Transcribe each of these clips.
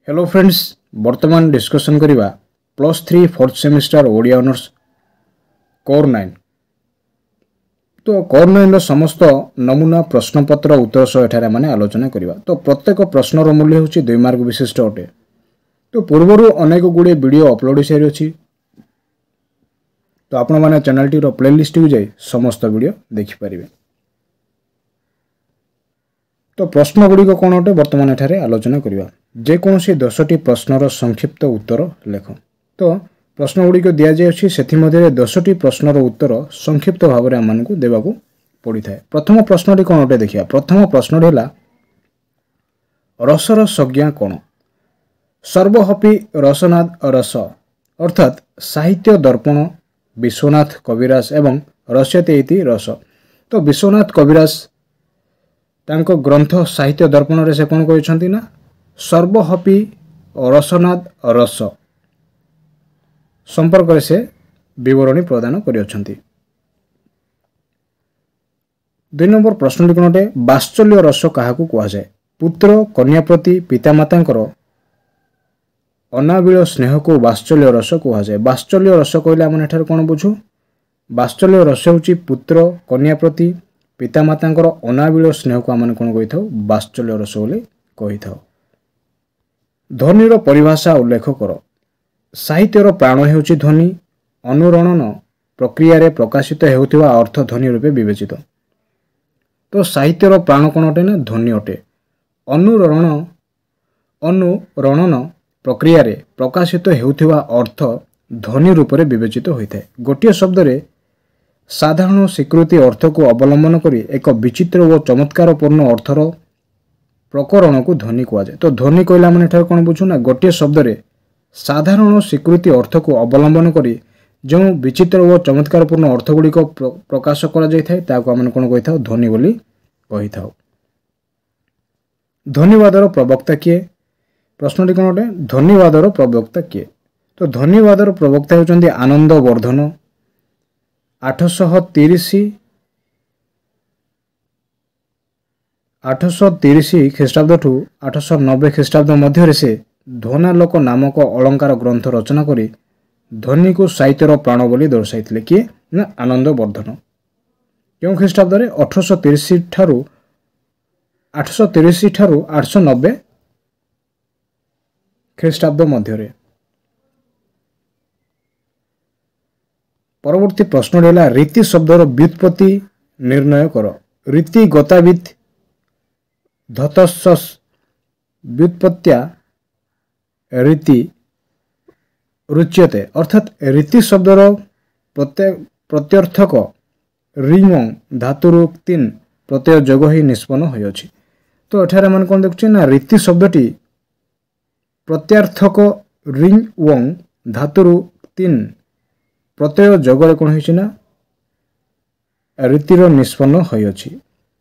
Hello friends, वर्तमान discussion करिबा +3 fourth semester Odia honours core 9। तो कोर 9 रो समस्त नमूना प्रश्नपत्र उत्तर सह एठारे माने आलोचना करिबा। तो प्रत्येक प्रश्नर मूल्य होची 2 मार्क विशिष्ट अटे। तो पूर्वरु अनेक गुडे वीडियो अपलोड सेरी अछि। तो आपण माने चैनल टी रो प्लेलिस्ट को जाई समस्त वीडियो देखि परिबे। तो प्रश्न गुडी को कोन अटे वर्तमान एठारे आलोचना करिबा। जे कोनसी 10टी प्रश्नर संक्षिप्त उत्तर लेख। तो प्रश्न गुडी को दिया जाय अछि, सेथि मध्ये 10टी प्रश्नर उत्तर संक्षिप्त भाव रे हमन को देबाकू पड़ी थाए। प्रथम प्रश्नटी कोन अटे देखिया। प्रथम प्रश्न हेला रसर संज्ञा कोन। सर्वहपि रसनाद रस अर्थात साहित्य दर्पण, विश्वनाथ कविराज एवं रस्यते इति रस। तो विश्वनाथ कविराज तांको ग्रंथ साहित्य दर्पण रे से कोन कहिसंती ना सर्वहपि रसनाद रस संपर्क रे से विवरणी प्रदान करियछंती। 2 नंबर प्रश्न कोनटे वात्सल्य रस काहाकू कुआ जाय। पुत्र कन्या प्रति पितामातांकर अनाबिल स्नेह को वात्सल्य रस कुआ जाय। वात्सल्य रस कहले मन एठार कोन बुझू। वात्सल्य रस होची पुत्र कन्या प्रति पितामातांकर अनाबिल स्नेह को आमने कोन कहिथाउ वात्सल्य रस बोली कहिथाउ। ध्वनिर परिभाषा उल्लेख कर। साहित्यर प्राण हेउची ध्वनि। अनुरणन प्रक्रिया रे प्रकाशित हेउथिबा अर्थ ध्वनि रूपे विवेचित। तो साहित्यर प्राण कोन अटे ना ध्वनि अटे। अनुरणन प्रक्रिया रे प्रकाशित हेउथिबा अर्थ ध्वनि रूप रे विवेचित होइथाय। गोटिए शब्द रे साधारण स्वीकृति अर्थ को अवलंबन करी एक विचित्र और चमत्कारपूर्ण अर्थर प्रकरण को ध्वनि कुआ जाय। तो ध्वनि कहला माने एठार कोन बुझू ना गोटिए शब्द रे साधारण स्वीकृति अर्थ को अवलंबन करी जो विचित्र और चमत्कारपूर्ण अर्थ गुडी को प्रकाश करा जाय थाय ताको आमन कोन कहिथाउ ध्वनि बोली कहिथाउ। ध्वनिवादर प्रवक्ता किए। प्रश्नटी कोन अटे ध्वनिवादर प्रवक्ता किए। तो ध्वनिवादर प्रवक्ता होचंदी आनंद वर्धन। 830 ख्रीष्टाब्द ठू 890 ख्रीष्टाब्द मध्य से ध्वनालोक नामक अलंकार ग्रंथ रचना करी ध्वनि को साहित्यर प्राण बोली दर्शाइथिले किए ना आनंद वर्धन। क्यों ख्रीष्टाब्द रे 830 ठारू 890 ख्रीष्टाब्द मध्य रे। परवर्ती प्रश्न हेला रीति शब्दर व्युत्पत्ति निर्णय कर। रीति गतावित धतस्स व्युत्पत्त्या रीति रुच्यते अर्थात रीति शब्दर प्रत्यर्थक रिंग धातुरु 3 प्रत्यय जोग ही निष्पन्न होयछि। तो एठारे मन कोन देखुछि ना रीति शब्दटी प्रत्यार्थक रिंग वंग धातुरु 3 प्रत्यय जोगरे कोन होइछि ना रीतिर निष्पन्न होयछि।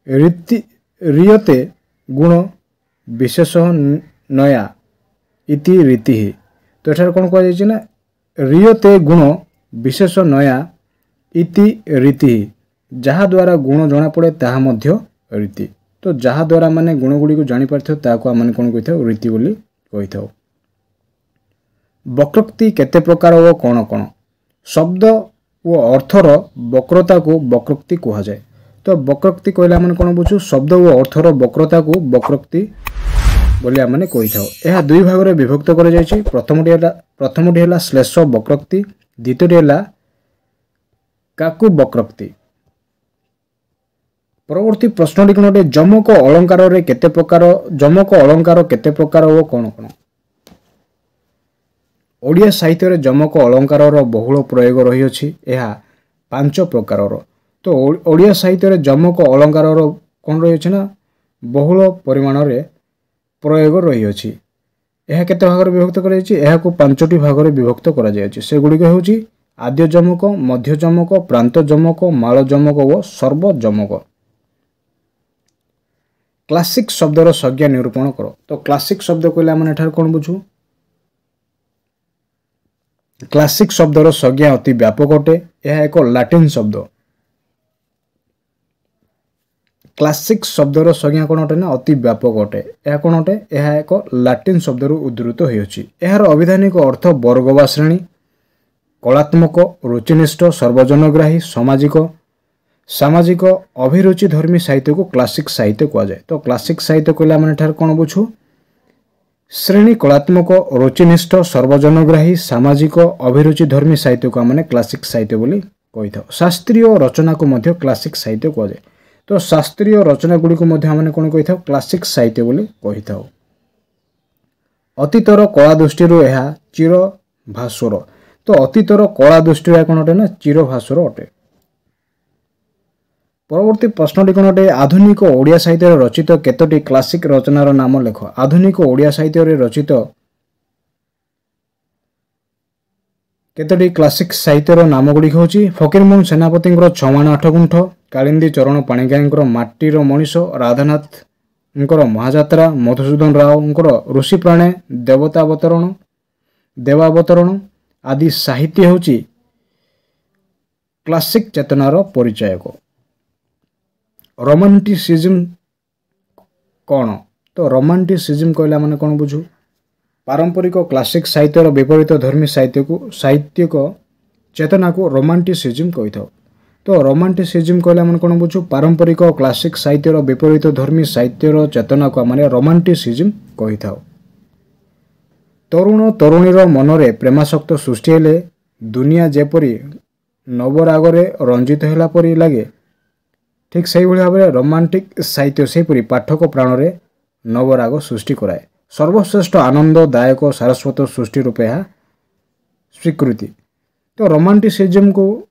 रीति रियते गुण विशेष नया इति रीति। तो एठार कोन कहै छै ना रियते गुण विशेष नया इति रीति जहा द्वारा गुण जणा पड़े ताहा मध्य रीति। तो जहा द्वारा माने गुण गुडी को जानि पारथो ताको माने कोन कहिथाउ रीति बोली कहिथाउ। वक्रोक्ति केते प्रकार ओ कोन कोन। शब्द व अर्थर वक्रता को वक्रोक्ति कहा जाए। तो वक्रोक्ति कहला माने कोन बुझू शब्द व अर्थर वक्रता को वक्रोक्ति बोली आमने कहिथाउ। एहा दुई भाग रे विभक्त कर जायछि। प्रथमटी हेला श्लेष वक्रोक्ति, द्वितीयटी हेला काकु वक्रोक्ति। परवर्ती प्रश्नटी कोनटे जमक अलंकार रे केते प्रकार जमक अलंकार केते प्रकार ओ कोन कोन। ओडिया साहित्य रे जमक अलंकार रो बहुल प्रयोग रही अछि। एहा 5 प्रकार रो। तो ओडिया साहित्य रे जमक अलंकार रो कोन रही अछि ना बहुल परिमाण रे प्रयोग रही अछि। एहा केते भाग रे विभक्त करै अछि। एहा को 5टी भाग रे विभक्त करा जाय अछि। से गुडी को होछि आद्य जमक, मध्य जमक, प्रांत जमक, माळ जमक व सर्व जमक। क्लासिक शब्दर संज्ञा निरूपण करो। तो क्लासिक शब्द कहला माने एठार कोन बुझू। क्लासिक शब्दर संज्ञा अति व्यापक अटे। यह एक लैटिन शब्द। क्लासिक शब्दर संज्ञा कौन अटे ना अति व्यापक अटे। यह कौन अटे? यह एक लाटिन शब्द उद्धृत होइछि। यार अभिधानिक अर्थ वर्ग वा श्रेणी, कलात्मक, रुचिनिष्ठ, सर्वजनग्राही, सामाजिक अभिरुचि धर्मी साहित्य को क्लासिक साहित्य कह जाए। तो क्लासिक साहित्य कहला माने ठार कौन बुझू? श्रेणी, कलात्मक, रुचिनिष्ठ, सर्वजनग्राही, सामाजिक अभिरुचि धर्मी साहित्य को आमने क्लासिक साहित्य बोली कही था। शास्त्रीय रचना को मध्य क्लासिक साहित्य कह जाए। तो शास्त्रीय रचना गुड़ी को मध्य आमने कौन कही था? क्लासिक साहित्य बोली कही था। अतीतर कला दृष्टि यह चिर भास्वर। तो अतीतर कला दृष्टि कौन अटे ना? चिर भास्वर अटे। परवर्ती प्रश्नटी कौन अटे? आधुनिक ओडिया साहित्य रचित केतोटी क्लासिक रचनार नाम लेख। आधुनिक ओडिया साहित्य रचित केतोटी क्लासिक साहित्यर नाम गुड़िक होची फकीरमोहन सेनापति छमाण आठ गुंठ, कालिंदी चरण पाणिग्राही माटीर मनीष, राधानाथ महाजात्रा, मधुसूदन राव ऋषि प्राणे, देवावतरण आदि साहित्य होची क्लासिक चेतनार परिचायक। रोमांटिसिज्म कौन? तो रोमांटिसिज्म कहला माने कौन बुझू? पारंपरिक क्लासिक साहित्यर विपरीत धर्मी साहित्यिक चेतना को रोमांटिसिज्म कही था। तो रोमांटिसिज्म कहला माने कौन बुझू? पारंपरिक क्लासिक साहित्यर विपरीत धर्मी साहित्यर चेतना को माने रोमांटिसिज्म कही था। तरुण तरुणीर मनरे प्रेमासक्त सृष्टि हेले दुनिया जेपरी नवरागरे रंजित होला परी लागे, ठीक से भाव में रोमांटिक साहित्य सेपरी पाठक प्राणरे नवराग सृष्टि कराए। सर्वश्रेष्ठ आनंददायक सारस्वत सृष्टि रूपे यह स्वीकृति। तो रोमांटिसिज्म को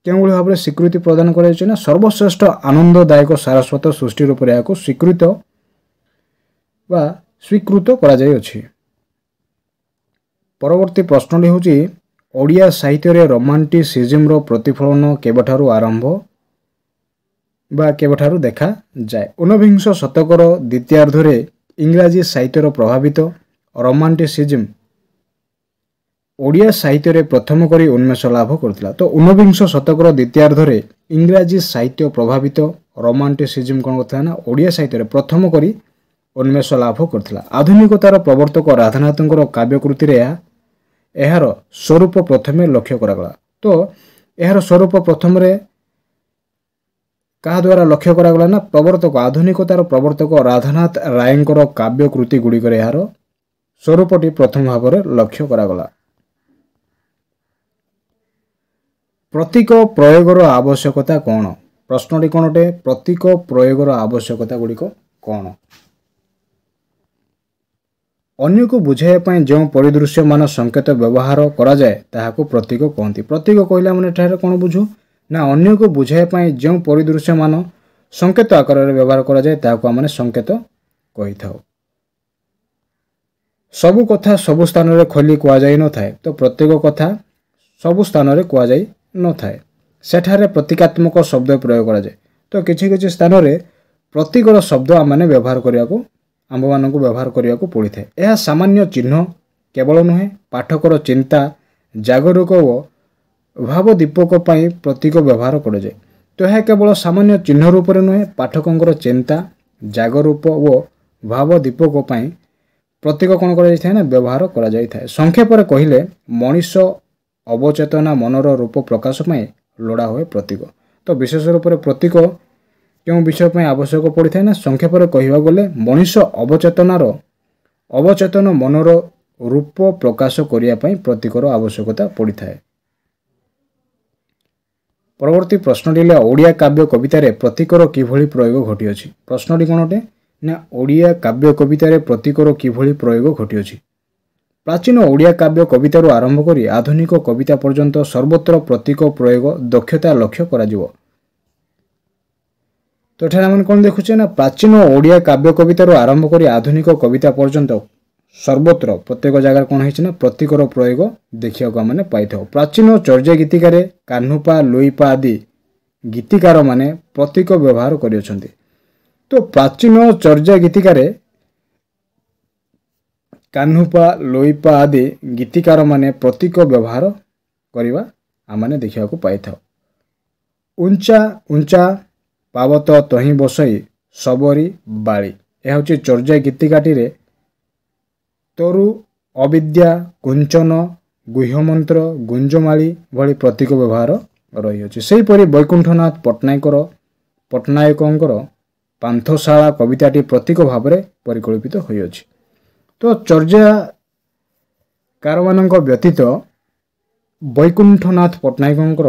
क्यों भाव में स्वीकृति प्रदान कर सर्वश्रेष्ठ आनंददायक सारस्वत सृष्टि रूप से स्वीकृत वा स्वीकृत कर। परवर्ती प्रश्नटी हूँ ओडिया साहित्य रोमांटिसिज्म प्रतिफलन केबठारु आरंभ बा केबठारु देखा जाए? 19 शतकर द्वितीयार्धरे इंग्राजी साहित्यर प्रभावित रोमांटिसिज्म ओडिया साहित्य प्रथम करी उन्मेष लाभ करथिला। तो 19 शतकर द्वितीयार्धरे इंग्राजी साहित्य प्रभावित रोमांटिसिज्म कौन करथिला ना? ओडिया साहित्य प्रथम करी उन्मेष लाभ करथिला। आधुनिकतार प्रवर्तक राधानाथंकर काव्यकृति रे एहार स्वरूप प्रथमे लक्ष्य करागला। तो एहार स्वरूप प्रथम रे क्या द्वारा लक्ष्य करागला ना? प्रवर्तक आधुनिकतार प्रवर्तक राधानाथ रायंकर काव्यकृति गुड़िक यार स्वरूपटी प्रथम भाव में लक्ष्य करागला। प्रतीक प्रयोगर आवश्यकता कौन? प्रश्नटी कौन अटे? प्रतीक प्रयोगर आवश्यकता गुड़िक कौन? अन्य को बुझाइबा जो परिदृश्य मान संकेत व्यवहार करा जाए ताहाको प्रतीक कहती। प्रतीक कहला माने एठारे कौन बुझू ना? अन्य को बुझाइबा जो परिदृश्य मान संकेत आकार व्यवहार करा जाए ताहाको आमने संकेत कही थाउ। सबु कथा सबु स्थान रे खोली कुआ जाई न थाए। तो प्रत्येक कथा सबु स्थान रे कुआ जाई न थाए। सेठारे प्रतीकात्मक शब्द प्रयोग करा जाए। तो किछि किछि स्थान रे प्रतीकर शब्द आमने व्यवहार करिया को आंब मानक व्यवहार करिया को पड़ी थाए। यह सामान्य चिन्ह केवल नुहे, पाठकर चिंता जागरूक व भाव दीपक पाई प्रतीक व्यवहार कर जाए। तो यह केवल सामान्य चिन्ह रूप में नुहे, पाठकों चिंता जागरूक व भाव दीपक पाई प्रतीक कौन कर व्यवहार कर संक्षेप कहले मनीष अवचेतना मनर रूप प्रकाश पाई लोड़ा हुए प्रतीक। तो विशेष रूप से प्रतीक क्यों विषय पर आवश्यक पड़ी था ना? संक्षेप कहवा गले मनीष अवचेतन मनर रूप प्रकाश करने प्रतीकर आवश्यकता पड़ी था। परवर्ती प्रश्नटी ओडिया काव्य कवितार प्रतीकर किभली प्रयोग घटी अछि? प्रश्नटी कौन अटे ना? ओडिया काव्य कवितार प्रतीकर किभली प्रयोग घटी अछि? प्राचीन ओडिया काव्य कवितार आरंभ करी आधुनिक कविता पर्यंत सर्वत्र प्रतीक प्रयोग दक्षता लक्ष्य करा जिवो। तो एठारे आम कौन देखुचे ना? प्राचीन ओडिया काव्य कवितार आरंभ करी आधुनिक कविता पर्यंत सर्वत्र प्रत्येक जगह कौन है प्रतीकर प्रयोग देखा मैंने पाई था। प्राचीन चर्या गीतिकार कान्हुपा लोईपा आदि गीतिकार माने प्रतीक व्यवहार कर। तो प्राचीन चर्या गीतिकार कान्हुपा लोईपा आदि गीतिकार माने प्रतीक व्यवहार करवा आमने देखा पाई था। ऊंचा ऊंचा ପାବତ ତହିଁ ବସଇ ସବରି ବାଳି। ଏହା ହେଉଛି ଚର୍ଯ୍ୟା ଗୀତିକାଟିରେ ତରୁ, ଅବିଦ୍ୟା, କୁଞ୍ଚନ, ଗୁହ୍ୟମନ୍ତ୍ର, ଗୁଞ୍ଜମାଳି ଭଳି ପ୍ରତୀକ ବ୍ୟବହାର ରହିଅଛି। ସେହିପରି ବୈକୁଣ୍ଠନାଥ ପଟ୍ଟନାୟକଙ୍କର ପାନ୍ଥଶାଳା କବିତାଟି ପ୍ରତୀକ ଭାବରେ ପରିକଳ୍ପିତ ହୋଇଅଛି। ତ ଚର୍ଯ୍ୟାକାରମାନଙ୍କ ବ୍ୟତୀତ ବୈକୁଣ୍ଠନାଥ ପଟ୍ଟନାୟକଙ୍କର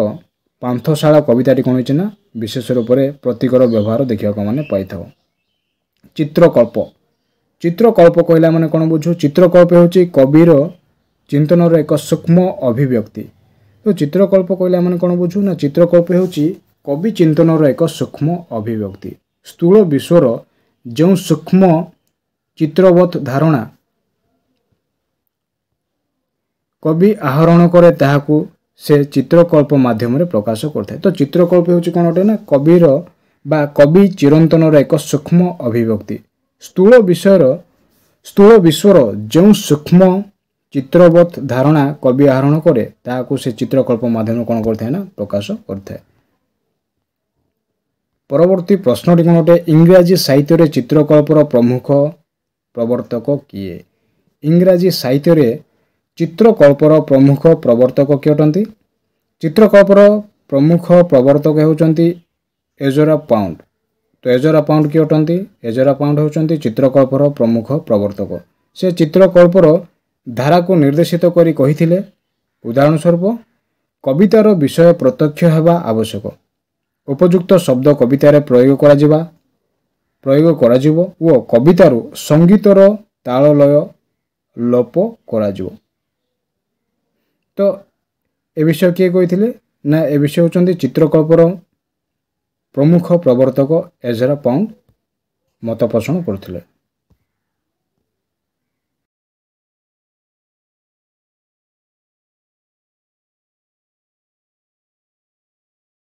ପାନ୍ଥଶାଳା କବିତାଟି କ'ଣ ହୋଇଛି ନା ବିଶେଷ ରୂପରେ ପ୍ରତୀକର ବ୍ୟବହାର ଦେଖିବାକୁ ମାନେ ପାଇଥାଉ। ଚିତ୍ରକଳ୍ପ। ଚିତ୍ରକଳ୍ପ କହିଲା ମାନେ କ'ଣ ବୁଝୁ? ଚିତ୍ରକଳ୍ପ ହେଉଛି କବିର ଚିନ୍ତନର ଏକ ସୂକ୍ଷ୍ମ ଅଭିବ୍ୟକ୍ତି। ତ ଚିତ୍ରକଳ୍ପ କହିଲା ମାନେ କ'ଣ ବୁଝୁ? ନା ଚିତ୍ରକଳ୍ପ ହେଉଛି କବି ଚିନ୍ତନର ଏକ ସୂକ୍ଷ୍ମ ଅଭିବ୍ୟକ୍ତି। ସ୍ଥୂଳ ବିଶ୍ୱର ଯେଉଁ ସୂକ୍ଷ୍ମ ଚିତ୍ରବତ୍ ଧାରଣା କବି ଆହରଣ କରେ ତାହାକୁ ସେ ଚିତ୍ରକଳ୍ପ ମାଧ୍ୟମରେ ପ୍ରକାଶ କରିଥାଏ। ତ ଚିତ୍ରକଳ୍ପ ହେଉଛି କ'ଣ ଅଟେ ନା କବିର ବା କବି ଚିରନ୍ତନର ଏକ ସୂକ୍ଷ୍ମ ଅଭିବ୍ୟକ୍ତି। ସ୍ଥୂଳ ବିଶ୍ୱର ଯେଉଁ ସୂକ୍ଷ୍ମ ଚିତ୍ରବତ୍ ଧାରଣା କବି ଆହରଣ କରେ ତାହାକୁ ସେ ଚିତ୍ରକଳ୍ପ ମାଧ୍ୟମରେ କ'ଣ କରିଥାଏ ନା ପ୍ରକାଶ କରିଥାଏ। ପରବର୍ତ୍ତୀ ପ୍ରଶ୍ନଟି କ'ଣ ଅଟେ? ଇଂରାଜୀ ସାହିତ୍ୟରେ ଚିତ୍ରକଳ୍ପର ପ୍ରମୁଖ ପ୍ରବର୍ତ୍ତକ କିଏ? ଇଂରାଜୀ ସାହିତ୍ୟରେ ଚିତ୍ରକଳ୍ପର ପ୍ରମୁଖ ପ୍ରବର୍ତ୍ତକ କିଏ ଅଟନ୍ତି? ଚିତ୍ରକଳ୍ପର ପ୍ରମୁଖ ପ୍ରବର୍ତ୍ତକ ହେଉଛନ୍ତି ଏଜରା ପାଉଣ୍ଡ। ତ ଏଜରା ପାଉଣ୍ଡ କିଏ ଅଟନ୍ତି? ଏଜରା ପାଉଣ୍ଡ ହେଉଛନ୍ତି ଚିତ୍ରକଳ୍ପର ପ୍ରମୁଖ ପ୍ରବର୍ତ୍ତକ। ସେ ଚିତ୍ରକଳ୍ପର ଧାରାକୁ ନିର୍ଦ୍ଦେଶିତ କରି କହିଥିଲେ, ଉଦାହରଣ ସ୍ୱରୂପ କବିତାର ବିଷୟ ପ୍ରତ୍ୟକ୍ଷ ହେବା ଆବଶ୍ୟକ, ଉପଯୁକ୍ତ ଶବ୍ଦ କବିତାରେ ପ୍ରୟୋଗ କରାଯିବ ଓ କବିତାରୁ ସଙ୍ଗୀତର ତାଳ ଲୟ ଲୋପ କରାଯିବ। ତ ଏ ବିଷୟ କିଏ କହିଥିଲେ? ନା ଏ ବିଷୟ ହେଉଛନ୍ତି ଚିତ୍ରକଳ୍ପର ପ୍ରମୁଖ ପ୍ରବର୍ତ୍ତକ ଏଜରା ପାଉଣ୍ଡ ମତ ପୋଷଣ କରୁଥିଲେ।